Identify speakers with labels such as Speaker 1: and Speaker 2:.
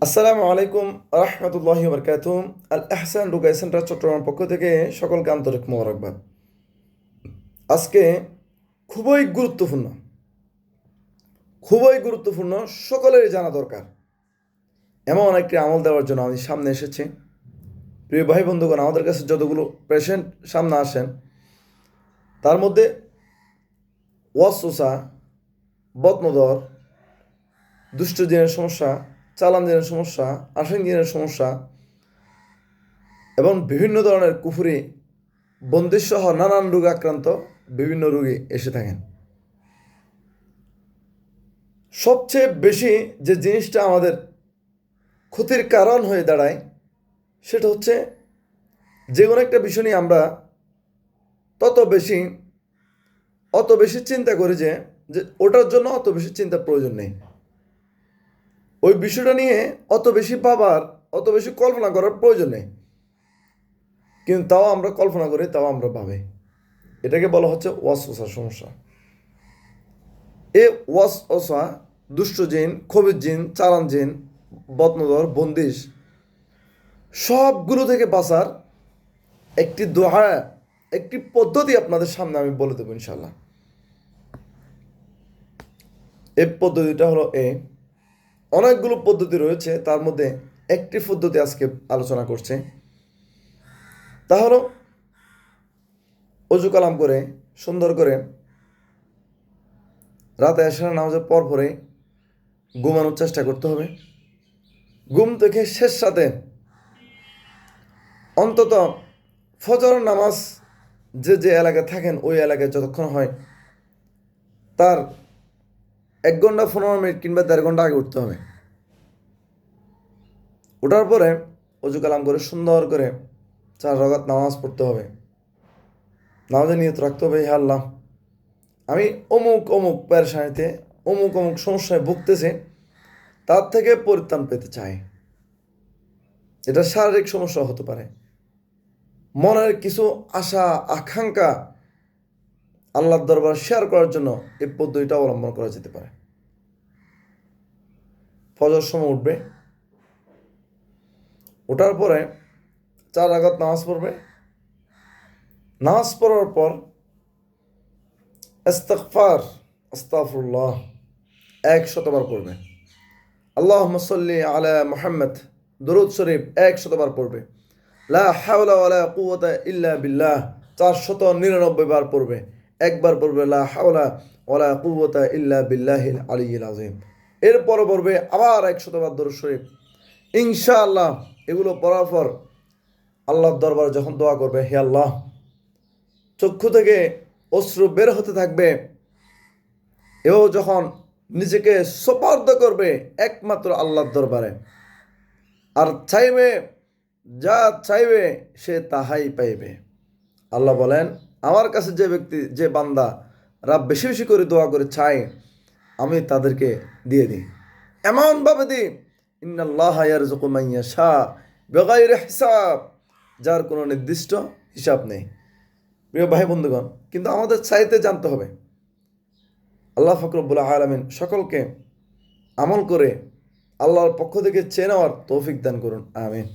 Speaker 1: আসসালামু আলাইকুম রহমতুল্লাহি বারকাতুহ। আল এহসান রুকাই সেন্টার চট্টগ্রাম পক্ষ থেকে সকলকে আন্তরিক মোবারকবাদ। আজকে খুবই গুরুত্বপূর্ণ খুবই গুরুত্বপূর্ণ সকলেরই জানা দরকার এমন একটি আমল দেওয়ার জন্য আমি সামনে এসেছি। প্রিয় ভাই বন্ধুগণ, আমাদের কাছে যতগুলো পেশেন্ট সামনে আসেন তার মধ্যে ওয়াসওয়াসা, বদনজর, দুষ্ট জিনের সমস্যা, চালান জিনের সমস্যা, আশিক জিনের সমস্যা এবং বিভিন্ন ধরনের কুফরি বন্দিসহ নানান রোগে আক্রান্ত বিভিন্ন রোগী এসে থাকেন। সবচেয়ে বেশি যে জিনিসটা আমাদের ক্ষতির কারণ হয়ে দাঁড়ায় সেটা হচ্ছে যে কোনো একটা বিষয় নিয়ে আমরা অত বেশি চিন্তা করি যে যে ওটার জন্য অত বেশি চিন্তার প্রয়োজন নেই। ওই বিষয়টা নিয়ে অত বেশি কল্পনা করার প্রয়োজন নেই, কিন্তু তাও আমরা কল্পনা করি, তাও আমরা ভাবি। এটাকে বলা হচ্ছে ওয়াসওয়াসার সমস্যা। এ ওয়াসওয়াসা, দুষ্ট জিন, খবির জিন, চালান জিন, বদনজর, বন্দিশ সবগুলো থেকে বাঁচার একটি দোয়া, একটি পদ্ধতি আপনাদের সামনে আমি বলে দেবো ইনশাল্লাহ। এই পদ্ধতিটা হলো অনেকগুলো পদ্ধতি রয়েছে, তার মধ্যে একটি পদ্ধতি আজকে আলোচনা করছে। তা হলো অজু কালাম করে সুন্দর করে রাতে এশার নামাজের পর পরে ঘুমানোর চেষ্টা করতে হবে। ঘুম থেকে শেষ সাথে অন্তত ফজর নামাজ যে এলাকায় থাকেন ওই এলাকায় যতক্ষণ হয় তার 1 ঘন্টা 15 মিনিট কিংবা 1.5 ঘন্টা আগে উঠতে হবে। ওঠার পরে অজু কালাম করে সুন্দর করে 4 রাকাত নামাজ পড়তে হবে। নামাজে নিয়ত রাখতে হবে, হে আল্লাহ, আমি অমুক অমুক পেরেশানিতে অমুক অমুক সমস্যায় ভুগতেছে, তার থেকে পরিত্রাণ পেতে চাই। এটা শারীরিক সমস্যা হতে পারে, মনের কিছু আশা আকাঙ্ক্ষা আল্লাহর দরবার শেয়ার করার জন্য এই পদ্ধতিটা অবলম্বন করা যেতে পারে। ফজর সময় উঠবে, ওঠার পরে 4 রাকাত নামাজ পড়বে। নামাজ পড়ার পর ইস্তিগফার, আস্তাগফিরুল্লাহ 100বার পড়বে। আল্লাহুম্মা সাল্লি আলা মুহাম্মদ দরুদ শরীফ 100বার পড়বে। লা হাওলা ওয়ালা কুওয়াতা ইল্লা বিল্লাহ 499 বার পড়বে। একবার পড়বে লা হাওলা ওয়ালা কুওয়াতা ইল্লা বিল্লাহিল আলিয়্যিল আযীম। এরপর পড়বে আবার 100বার দরুদ শরীফ। ইনশাআল্লাহ এগুলো পড়ার পর আল্লাহর দরবারে যখন দোয়া করবে, হে আল্লাহ, চক্ষু থেকে অশ্রু বের হতে থাকবে, এও যখন নিজেকে সোপর্দ করবে একমাত্র আল্লাহর দরবারে, আর চাইবে, যা চাইবে সে তাহাই পাইবে। আল্লাহ বলেন, আমার কাছে যে ব্যক্তি, যে বান্দা রাব বেশি বেশি করে দোয়া করে চায়, আমি তাদেরকে দিয়ে দিই, এমনভাবে দিই, ইন্নাল্লাহা ইয়ারযুকু মান ইয়াশা বিগাইরি হিসাব, যার কোনো নির্দিষ্ট হিসাব নেই। প্রিয় ভাই বন্ধুগণ, কিন্তু আমাদের চাইতে জানতে হবে। আল্লাহ পাক রব্বুল আলামিন সকলকে আমল করে আল্লাহর পক্ষ থেকে চেয়ে নেওয়ার তৌফিক দান করুন, আমিন।